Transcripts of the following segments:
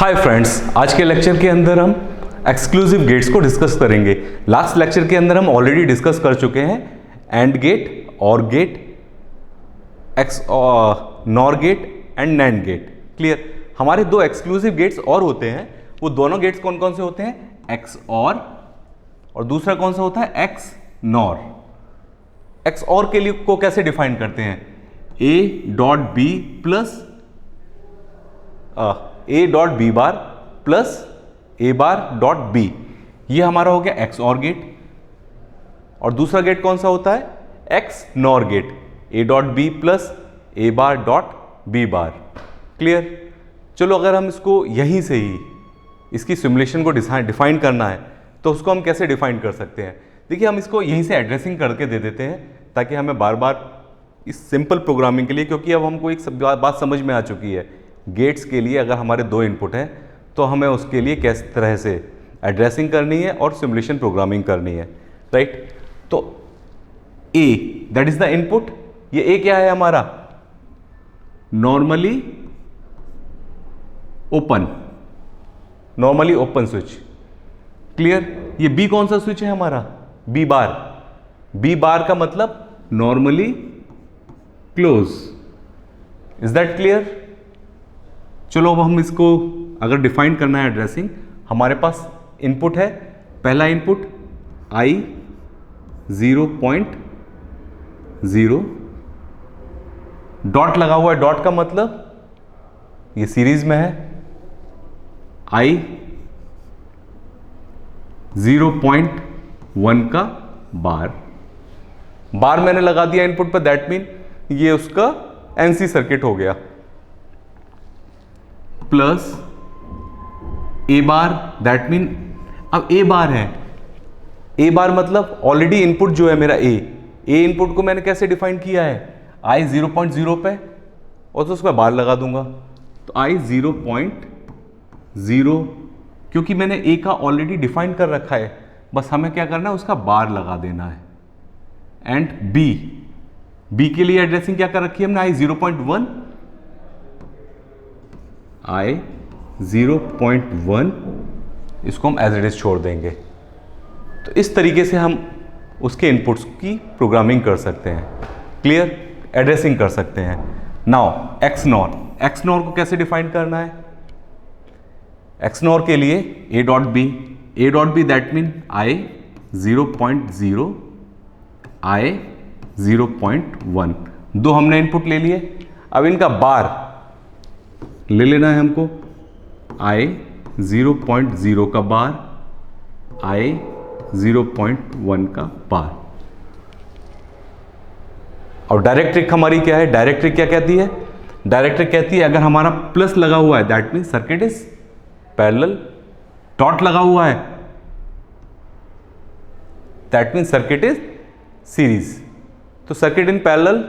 Hi friends, आज के lecture के अंदर हम एक्सक्लूसिव गेट्स को डिस्कस करेंगे। लास्ट लेक्चर के अंदर हम ऑलरेडी डिस्कस कर चुके हैं and gate, or gate, nor gate and nand gate. Clear. हमारे दो एक्सक्लूसिव गेट्स और होते हैं। वो दोनों गेट्स कौन कौन से होते हैं? एक्स और दूसरा कौन सा होता है? X nor. एक्स और के लिए को कैसे डिफाइन करते हैं? A dot B plus A dot B bar plus A bar dot B. ये हमारा हो गया एक्स और गेट। और दूसरा गेट कौन सा होता है? X nor gate, A dot B plus A bar dot B bar. Clear. चलो, अगर हम इसको यहीं से ही इसकी सिमुलेशन को डिफाइन करना है तो उसको हम कैसे डिफाइन कर सकते हैं? देखिए, हम इसको यहीं से एड्रेसिंग करके दे देते हैं ताकि हमें बार बार इस सिंपल प्रोग्रामिंग के लिए, क्योंकि अब हमको एक बात समझ में आ चुकी है, गेट्स के लिए अगर हमारे दो इनपुट हैं तो हमें उसके लिए किस तरह से एड्रेसिंग करनी है और सिमुलेशन प्रोग्रामिंग करनी है। राइट। तो ए दैट इज द इनपुट। ये ए क्या है हमारा? Normally open switch. क्लियर। ये बी कौन सा स्विच है हमारा? B bar. बी बार का मतलब normally close. Is that clear? चलो, अब हम इसको अगर डिफाइन करना है एड्रेसिंग, हमारे पास इनपुट है। पहला इनपुट आई 0.0, डॉट लगा हुआ है। डॉट का मतलब ये सीरीज में है। आई 0.1 का बार मैंने लगा दिया इनपुट पर। दैट मीन ये उसका एनसी सर्किट हो गया। Plus A bar, that mean अब ए बार है। ए बार मतलब ऑलरेडी इनपुट जो है मेरा ए इनपुट को मैंने कैसे डिफाइन किया है? आई 0.0 पे, और तो उसका बार लगा दूंगा। तो आई 0.0, क्योंकि मैंने ए का ऑलरेडी डिफाइन कर रखा है, बस हमें क्या करना है? उसका बार लगा देना है। एंड बी के लिए एड्रेसिंग क्या कर रखी है हमने? आई 0.1, आई 0.1, इसको हम एज इट इज छोड़ देंगे। तो इस तरीके से हम उसके इनपुट्स की प्रोग्रामिंग कर सकते हैं। क्लियर। एड्रेसिंग कर सकते हैं। नाउ एक्स नॉर को कैसे डिफाइन करना है? एक्स नॉर के लिए A dot B that mean I 0.0, I 0.1। दो हमने इनपुट ले लिए। अब इनका बार ले लेना है हमको। आई 0.0 का बार, आई 0.1 का बार। और डायरेक्ट ट्रिक हमारी क्या है? डायरेक्ट ट्रिक क्या कहती है? डायरेक्ट ट्रिक कहती है अगर हमारा प्लस लगा हुआ है that mean circuit is parallel. Dot लगा हुआ है that mean circuit is series. तो circuit in parallel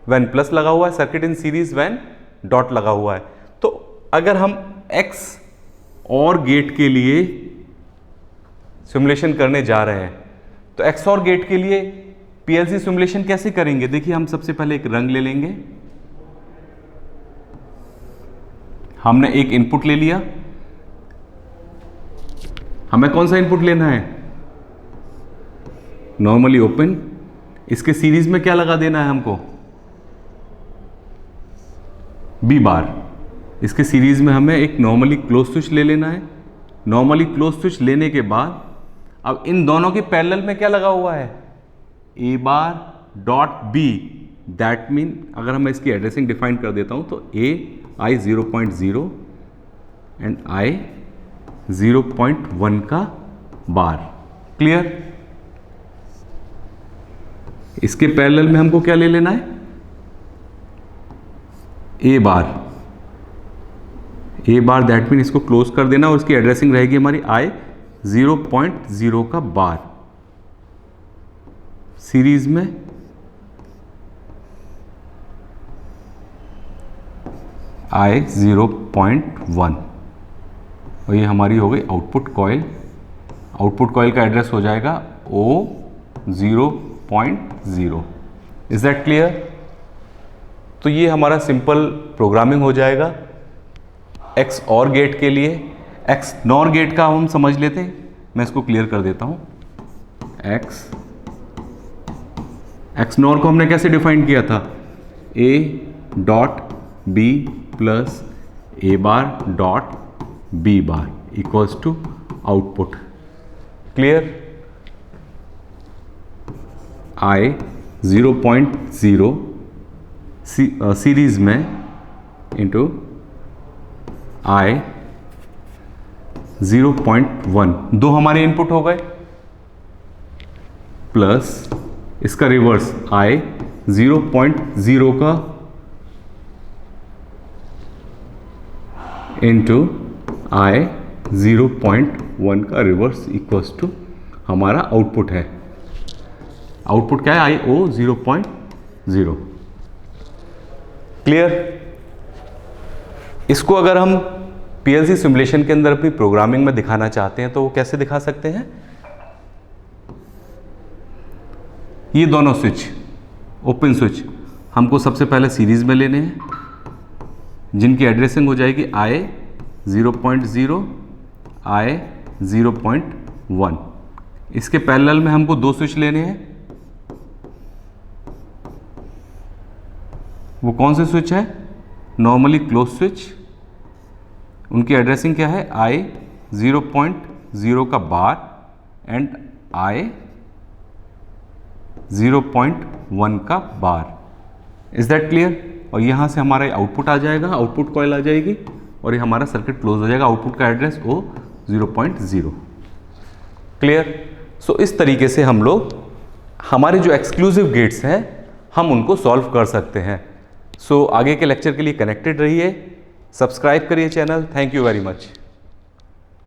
when plus लगा हुआ है, circuit in series when dot लगा हुआ है। तो अगर हम एक्स और गेट के लिए सिमुलेशन करने जा रहे हैं तो एक्स और गेट के लिए पीएलसी सिमुलेशन कैसे करेंगे? देखिए, हम सबसे पहले एक रंग ले लेंगे। हमने एक इनपुट ले लिया। हमें कौन सा इनपुट लेना है? Normally open. इसके सीरीज में क्या लगा देना है हमको? B bar. इसके सीरीज में हमें एक नॉर्मली क्लोज स्विच ले लेना है। नॉर्मली क्लोज स्विच लेने के बाद अब इन दोनों के पैरेलल में क्या लगा हुआ है? A bar dot B, that mean अगर मैं इसकी एड्रेसिंग डिफाइन कर देता हूं तो ए आई 0.0 एंड आई 0.1 का बार। क्लियर। इसके पैरेलल में हमको क्या ले लेना है? ए बार दैट मीन इसको क्लोज कर देना और इसकी एड्रेसिंग रहेगी हमारी आई 0.0 का बार। सीरीज में आई 0.1, और ये हमारी हो गई आउटपुट कॉइल। आउटपुट कॉइल का एड्रेस हो जाएगा O 0.0। Is that clear? तो ये हमारा सिंपल प्रोग्रामिंग हो जाएगा। एक्स और गेट के लिए एक्स नॉर गेट का हम समझ लेते हैं, मैं इसको क्लियर कर देता हूं। एक्स नॉर को हमने कैसे डिफाइन किया था, A dot B plus A bar dot B bar equals to output. Clear. I 0.0 series में इंटू आई 0.1, दो हमारे इनपुट हो गए, प्लस इसका रिवर्स आई 0.0 का इंटू आई 0.1 का रिवर्स इक्वल्स टू हमारा आउटपुट है। आउटपुट क्या है, आई ओ 0.0। क्लियर। इसको अगर हम पीएलसी सिमुलेशन के अंदर अपनी प्रोग्रामिंग में दिखाना चाहते हैं तो वो कैसे दिखा सकते हैं, ये दोनों स्विच ओपन स्विच हमको सबसे पहले सीरीज में लेने हैं, जिनकी एड्रेसिंग हो जाएगी आई 0.0 आई 0.1। इसके पैरेलल में हमको दो स्विच लेने हैं, वो कौन से स्विच है, नॉर्मली क्लोज स्विच। उनकी एड्रेसिंग क्या है, आई 0.0 का बार एंड आई 0.1 का बार। Is that clear. और यहां से हमारा आउटपुट आ जाएगा, आउटपुट कॉइल आ जाएगी और ये हमारा सर्किट क्लोज हो जाएगा। आउटपुट का एड्रेस ओ 0.0। क्लियर। सो इस तरीके से हम लोग हमारे जो एक्सक्लूसिव गेट्स हैं हम उनको सॉल्व कर सकते हैं। सो आगे के लेक्चर के लिए कनेक्टेड रहिए, सब्सक्राइब करिए channel. Thank you very much.